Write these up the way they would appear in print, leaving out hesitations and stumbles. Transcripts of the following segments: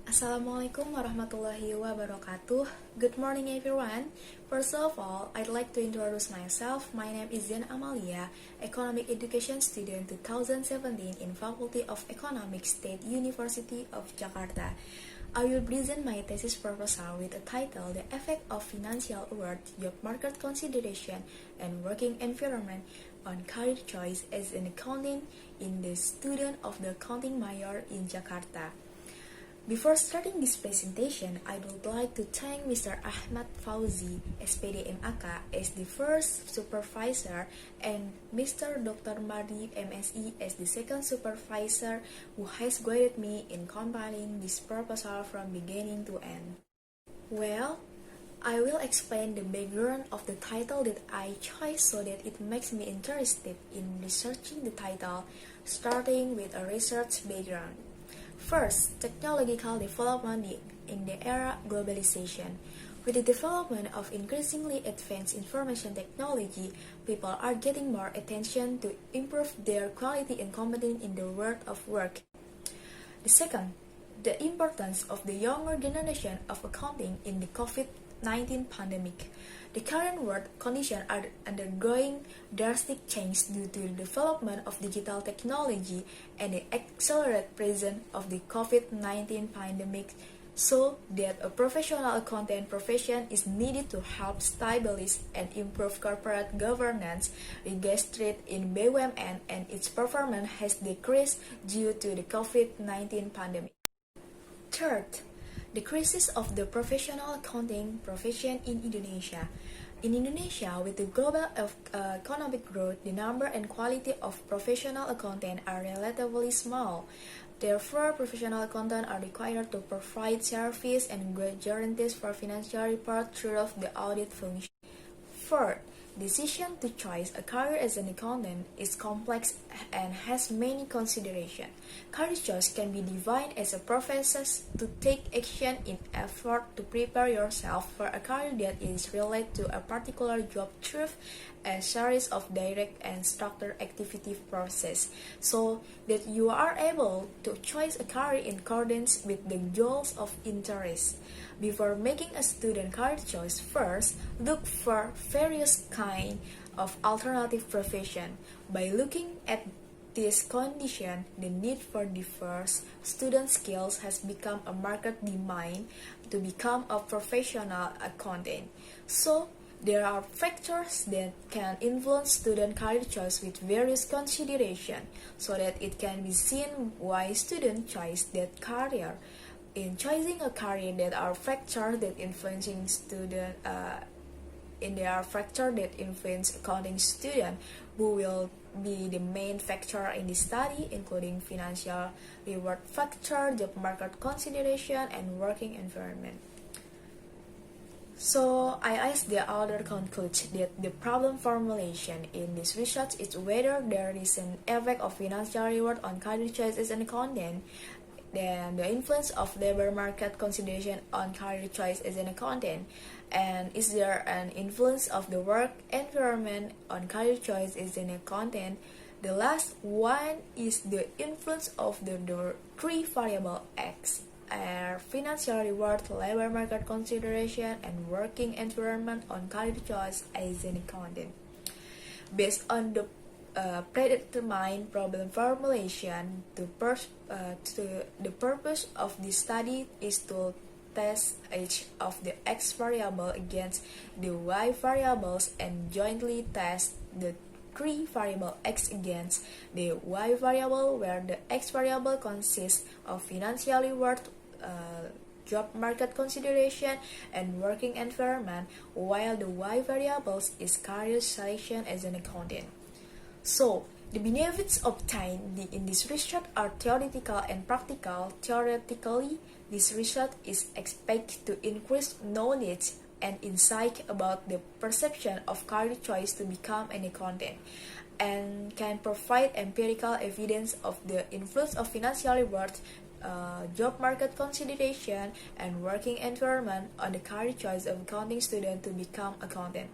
Assalamu'alaikum warahmatullahi wabarakatuh. Good morning everyone. First of all, I'd like to introduce myself. My name is Zen Amalia, Economic Education Student 2017 in Faculty of Economics, State University of Jakarta. I will present my thesis proposal with the title The Effect of Financial Award, Job Market Consideration, and Working Environment on Career Choice as an Accountant in the student of the Accounting Major in Jakarta. Before starting this presentation, I would like to thank Mr. Ahmad Fauzi, S.Pd. M.Ak, as the first supervisor and Mr. Dr. Mardi, M.Si, as the second supervisor who has guided me in compiling this proposal from beginning to end. Well, I will explain the background of the title that I chose so that it makes me interested in researching the title, starting with a research background. First, technological development in the era globalization. With the development of increasingly advanced information technology, people are getting more attention to improve their quality and competence in the world of work. The second, the importance of the younger generation of accounting in the COVID-19 pandemic. The current world conditions are undergoing drastic change due to the development of digital technology and the accelerated presence of the COVID-19 pandemic, so that a professional accountant profession is needed to help stabilize and improve corporate governance, registered in BUMN, and its performance has decreased due to the COVID-19 pandemic. Third, the crisis of the professional accounting profession in Indonesia. In Indonesia, with the global economic growth, the number and quality of professional accountants are relatively small. Therefore, professional accountants are required to provide service and guarantees for financial report through the audit function. Fourth, decision to choose a career as an accountant is complex and has many considerations. Career choice can be defined as a process to take action in effort to prepare yourself for a career that is related to a particular job through a series of direct and structured activity process, so that you are able to choose a career in accordance with the goals of interest. Before making a student career choice, first look for various kinds of alternative profession. By looking at this condition, the need for diverse student skills has become a market demand to become a professional accountant. So, there are factors that can influence student career choice with various considerations, so that it can be seen why students choose that career. In choosing a career, there are factors that influencing student. There are factors that influence accounting student, who will be the main factor in the study, including financial reward factor, job market consideration, and working environment. So I asked the author concludes that the problem formulation in this research is whether there is an effect of financial reward on career choice as an accountant, then the influence of labor market consideration on career choice as an accountant, and is there an influence of the work environment on career choice as an accountant. The last one is the influence of the three variable X are financial reward, labor market consideration, and working environment on career choice as an accountant. Based on the predetermined problem formulation, the purpose of this study is to test each of the X variable against the Y variables and jointly test the three variable X against the Y variable, where the X variable consists of financial reward, job market consideration, and working environment, while the Y variables is career selection as an accountant. So, the benefits obtained in this research are theoretical and practical. Theoretically, this research is expected to increase knowledge and insight about the perception of career choice to become an accountant, and can provide empirical evidence of the influence of financial reward, job market consideration, and working environment on the career choice of accounting student to become accountant.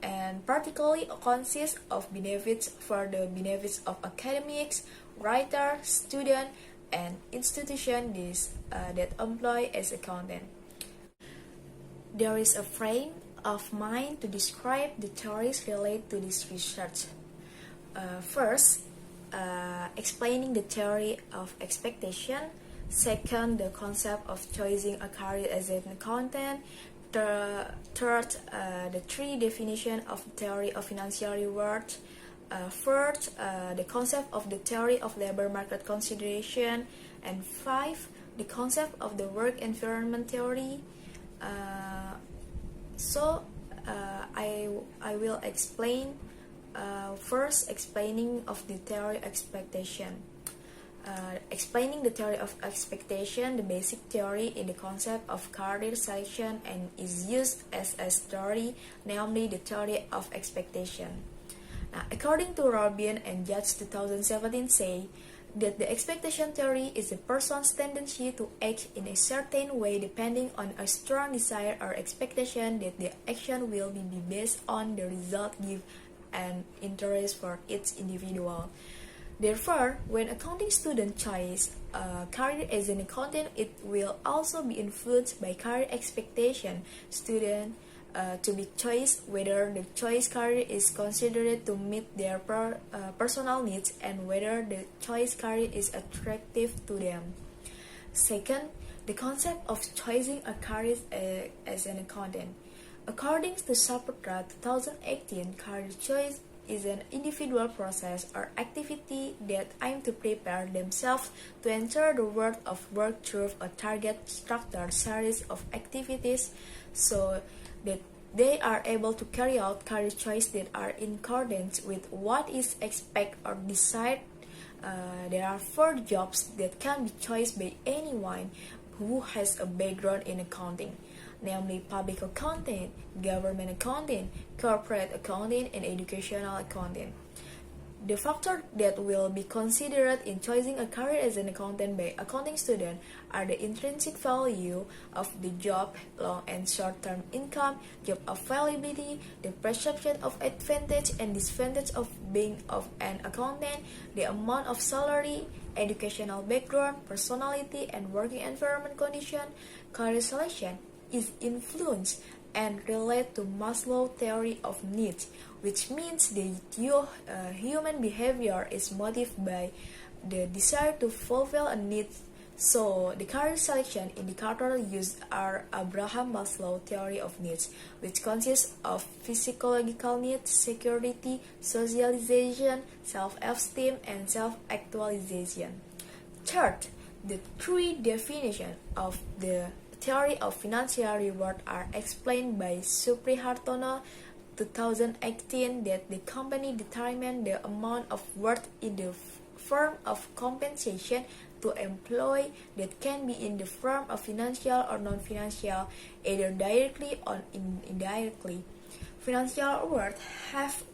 And particularly consists of benefits for the benefits of academics, writer, student, and institutions that employ as accountant. There is a frame of mind to describe the theories related to this research. First, explaining the theory of expectation. Second, the concept of choosing a career as an accountant. Third, the three definitions of theory of financial reward. Fourth, the concept of the theory of labor market consideration. And five, the concept of the work environment theory. I will explain first explaining of the theory expectation. Explaining the theory of expectation, the basic theory in the concept of career selection and is used as a theory, namely the theory of expectation. Now, according to Robin and Judge 2017 say that the expectation theory is a person's tendency to act in a certain way depending on a strong desire or expectation that the action will be based on the result give an interest for each individual. Therefore, when accounting student choose a career as an accountant, it will also be influenced by career expectation student to be choice whether the choice career is considered to meet their personal needs and whether the choice career is attractive to them. Second, the concept of choosing a career as an accountant. According to Sapatra 2018, career choice is an individual process or activity that aim to prepare themselves to enter the world of work through a target structured series of activities so that they are able to carry out career choices that are in accordance with what is expected or desired. There are 4 jobs that can be chosen by anyone who has a background in accounting, namely public accounting, government accounting, corporate accounting, and educational accounting. The factors that will be considered in choosing a career as an accountant by accounting student are the intrinsic value of the job, long and short-term income, job availability, the perception of advantage and disadvantage of being of an accountant, the amount of salary, educational background, personality, and working environment condition. Career selection is influenced and related to Maslow's theory of needs, which means the human behavior is motivated by the desire to fulfill a need. So, the career selection indicator used are Abraham Maslow's theory of needs, which consists of physiological needs, security, socialization, self-esteem, and self-actualization. Third, the 3 definitions of the theory of financial reward are explained by Suprihartono 2018 that the company determines the amount of worth in the form of compensation to employee that can be in the form of financial or non-financial, either directly or indirectly. Financial reward have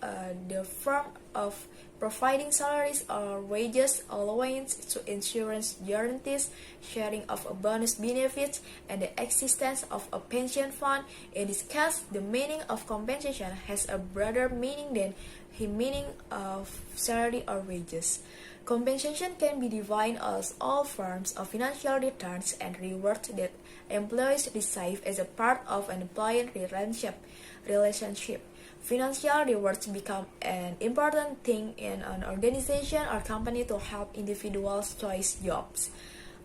the form of providing salaries or wages, allowance to insurance guarantees, sharing of a bonus benefits, and the existence of a pension fund. In this case, the meaning of compensation has a broader meaning than the meaning of salary or wages. Compensation can be defined as all forms of financial returns and rewards that employees receive as a part of an employee relationship. Financial rewards become an important thing in an organization or company to help individuals choose jobs.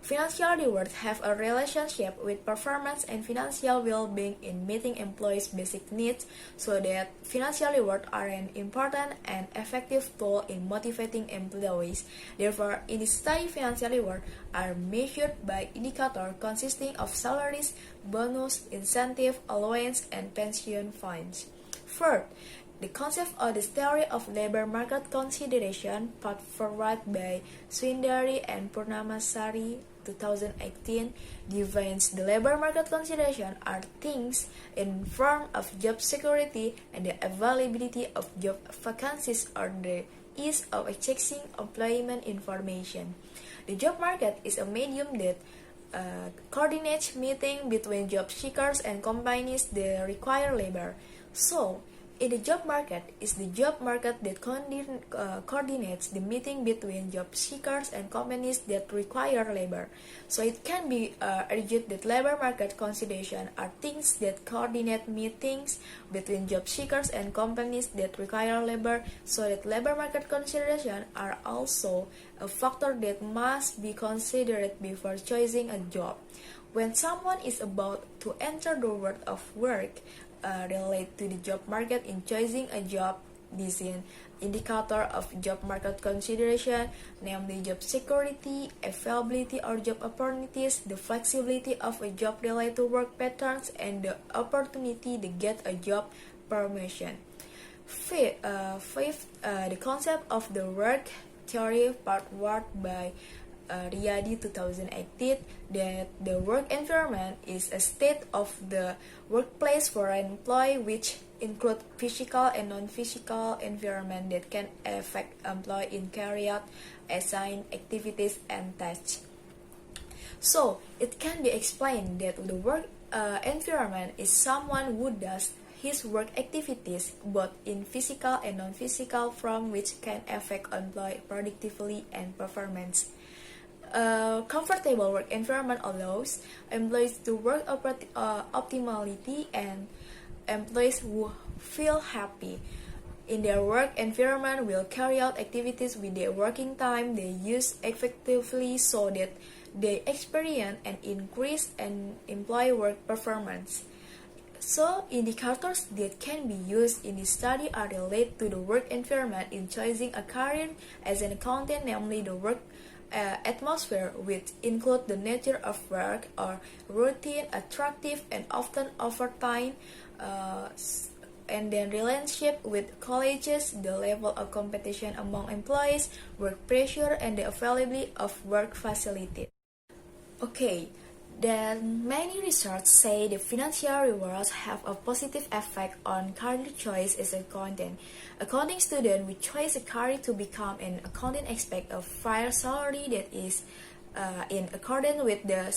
Financial rewards have a relationship with performance and financial well-being in meeting employees' basic needs, so that financial rewards are an important and effective tool in motivating employees. Therefore, in this study, financial rewards are measured by indicators consisting of salaries, bonus, incentive, allowance, and pension funds. Third, the concept of the theory of labor market consideration put forward by Swindari and Purnamasari 2018 defines the labor market consideration are things in form of job security and the availability of job vacancies or the ease of accessing employment information. The job market is a medium that coordinates meeting between job seekers and companies that require labor. So, In the job market is the job market that coordinates the meeting between job seekers and companies that require labor. So it can be argued that labor market consideration are things that coordinate meetings between job seekers and companies that require labor, so that labor market consideration are also a factor that must be considered before choosing a job. When someone is about to enter the world of work, relate to the job market in choosing a job, this is an indicator of job market consideration, namely job security, availability or job opportunities, the flexibility of a job related to work patterns, and the opportunity to get a job promotion. Fifth, the concept of the work theory part 1 by Riyadi 2018, that the work environment is a state of the workplace for an employee which include physical and non-physical environment that can affect employee in carry out assigned activities and tasks. So it can be explained that the work environment is someone who does his work activities both in physical and non-physical form, which can affect employee productivity and performance. A comfortable work environment allows employees to work optimally, and employees who feel happy in their work environment will carry out activities with their working time they use effectively, so that they experience an increase in employee work performance. So, indicators that can be used in this study are related to the work environment in choosing a career as an accountant, namely the work atmosphere, which include the nature of work or routine, attractive and often overtime, and then relationship with colleagues, the level of competition among employees, work pressure, and the availability of work facilities. Okay, then many research say the financial rewards have a positive effect on career choice as an accountant. Accounting student with choose a career to become an accountant expect a fair salary that is in accordance with the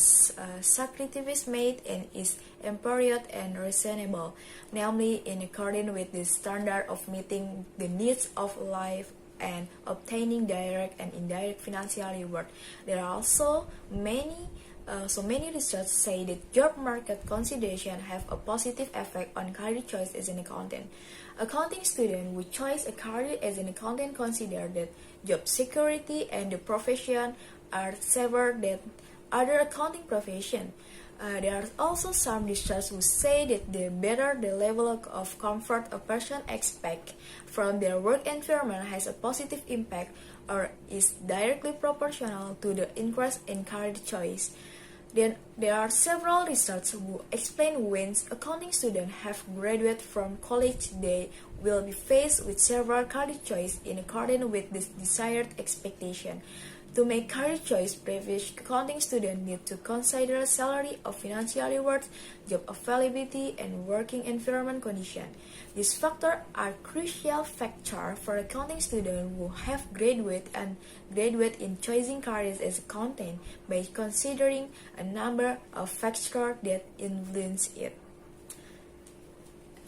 sacrifice made and is appropriate and reasonable, namely in accordance with the standard of meeting the needs of life and obtaining direct and indirect financial reward. There are also many research say that job market consideration have a positive effect on career choice as an accountant. Accounting student who choose a career as an accountant consider that job security and the profession are safer than other accounting profession. There are also some research who say that the better the level of comfort a person expects from their work environment has a positive impact or is directly proportional to the increase in career choice. Then there are several research who explain when accounting students have graduated from college, they will be faced with several career choices in accordance with this desired expectation. To make career choice, previous accounting students need to consider salary of financial rewards, job availability, and working environment condition. These factors are crucial factors for accounting students who have graduated in choosing careers as accountant by considering a number of factors that influence it.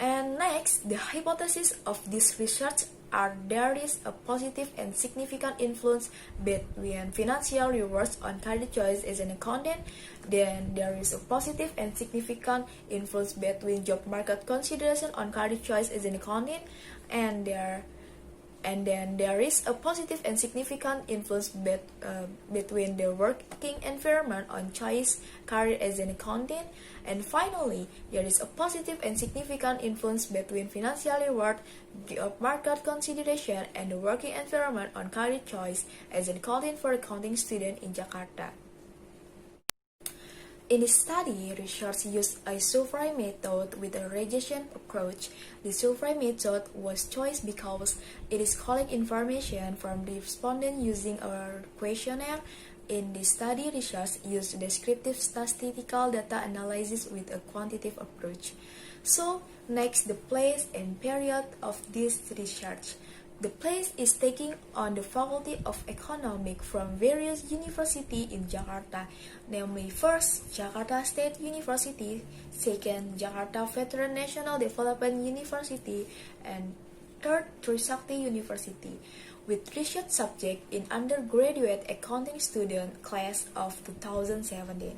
And next, the hypothesis of this research are there is a positive and significant influence between financial rewards on career choice as an accountant, then there is a positive and significant influence between job market consideration on career choice as an accountant, and then there is a positive and significant influence between the working environment on choice career as an accountant, and finally, there is a positive and significant influence between financial reward, job market consideration, and the working environment on career choice as an accountant for accounting student in Jakarta. In this study, research used a survey method with a regression approach. The survey method was chosen because it is collecting information from the respondent using a questionnaire. In this study, research used descriptive statistical data analysis with a quantitative approach. So, next, the place and period of this research. The place is taking on the Faculty of Economic from various universities in Jakarta, namely first, Jakarta State University, second, Jakarta Veteran National Development University, and third, Trisakti University, with research subject in undergraduate accounting student class of 2017.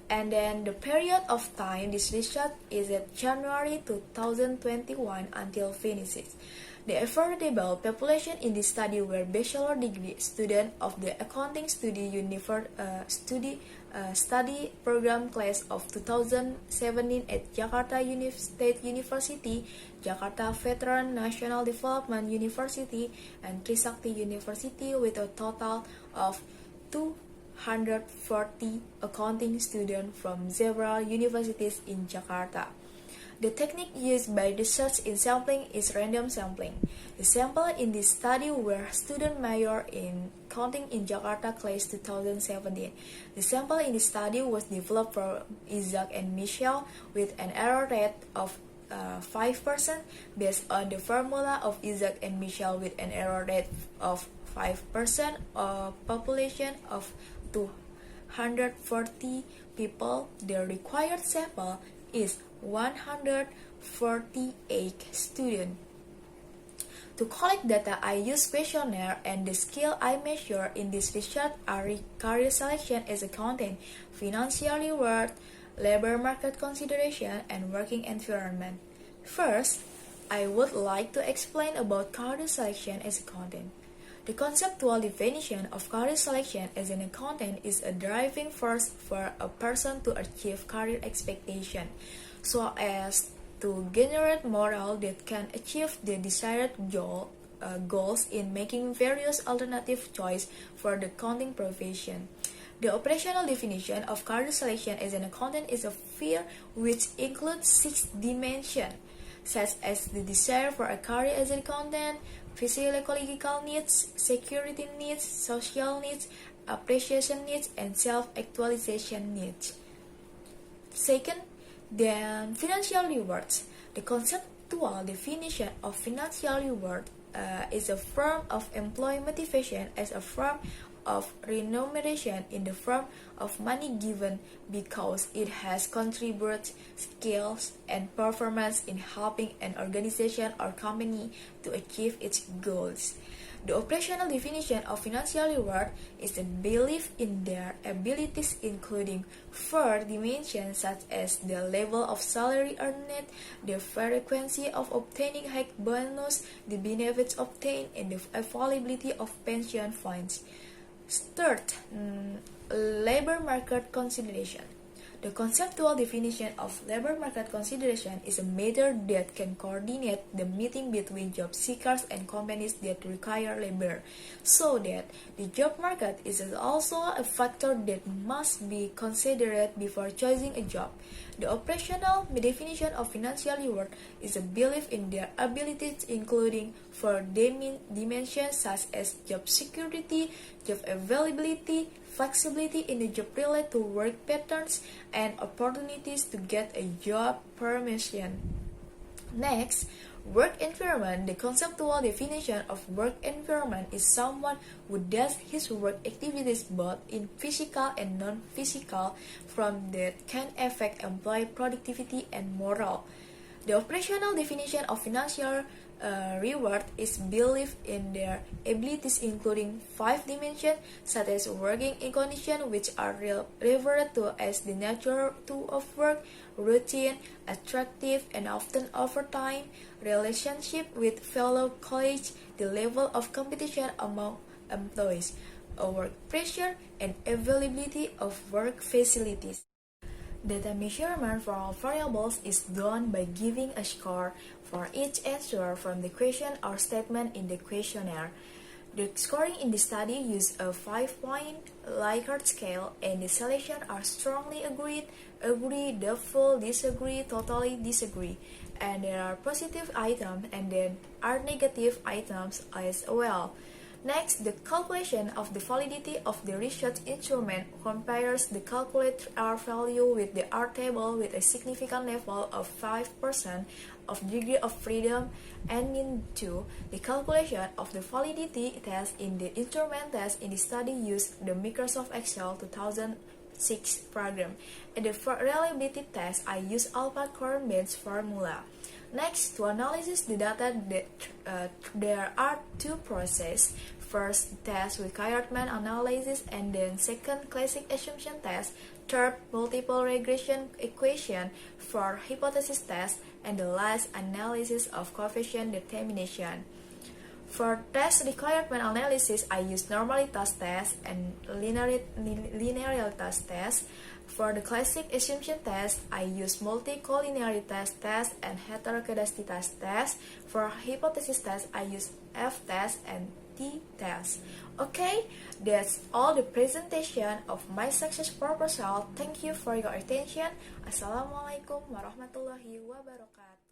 And then the period of time this research is at January 2021 until finishes. The affordable population in this study were bachelor degree students of the accounting study study program class of 2017 at Jakarta State University, Jakarta Veteran National Development University, and Trisakti University with a total of 240 accounting students from several universities in Jakarta. The technique used by research in sampling is random sampling. The sample in this study were student major in accounting in Jakarta class 2017. The sample in this study was developed for M.Ak and Michelle with an error rate of 5% based on the formula of M.Ak and Michelle with an error rate of 5%. A population of 240 people. The required sample is 148 students. To collect data, I use questionnaire, and the skill I measure in this research are career selection as accountant, financial reward, labor market consideration, and working environment. First, I would like to explain about career selection as accountant. The conceptual definition of career selection as an accountant is a driving force for a person to achieve career expectation, so as to generate morale that can achieve the desired goals in making various alternative choice for the accounting profession. The operational definition of career selection as an accountant is a sphere which includes 6 dimensions, such as the desire for a career as an accountant, physiological needs, security needs, social needs, appreciation needs, and self-actualization needs. Second, then financial rewards. The conceptual definition of financial reward is a form of employee motivation as a form of remuneration in the form of money given because it has contributed skills and performance in helping an organization or company to achieve its goals. The operational definition of financial reward is a belief in their abilities, including 4 dimensions such as the level of salary earned, the frequency of obtaining high bonus, the benefits obtained, and the availability of pension funds. Third, labor market consideration. The conceptual definition of labor market consideration is a method that can coordinate the meeting between job seekers and companies that require labor, so that the job market is also a factor that must be considered before choosing a job. The operational definition of financial reward is a belief in their abilities, including 4 dimensions such as job security, job availability, flexibility in the job related to work patterns, and opportunities to get a job permission. Next, work environment. The conceptual definition of work environment is someone who does his work activities both in physical and non-physical form that can affect employee productivity and morale. The operational definition of financial reward is belief in their abilities, including 5 dimensions such as working in conditions which are referred to as the nature of work, routine, attractive and often overtime, relationship with fellow colleagues, the level of competition among employees, work pressure, and availability of work facilities. Data measurement for all variables is done by giving a score for each answer from the question or statement in the questionnaire. The scoring in the study used a 5-point Likert scale, and the selection are strongly agreed, agree, doubtful, disagree, totally disagree, and there are positive items and then are negative items as well. Next, the calculation of the validity of the research instrument compares the calculated R value with the R table with a significant level of 5% of degree of freedom, and in 2, the calculation of the validity test in the instrument test in the study used the Microsoft Excel 2006 program. In the reliability test, I use Alpha-Korn-Benz formula. Next, to analyze the data, there are two processes. First, test requirement analysis, and then second, classic assumption test. Third, multiple regression equation for hypothesis test, and the last, analysis of coefficient determination. For test requirement analysis, I use normalitas test and linearitas test. For the classic assumption test, I use multicollinearitas test and heterokedasticitas test. For hypothesis test, I use F test and T test. Okay, that's all the presentation of my success proposal. Thank you for your attention. Assalamualaikum warahmatullahi wabarakatuh.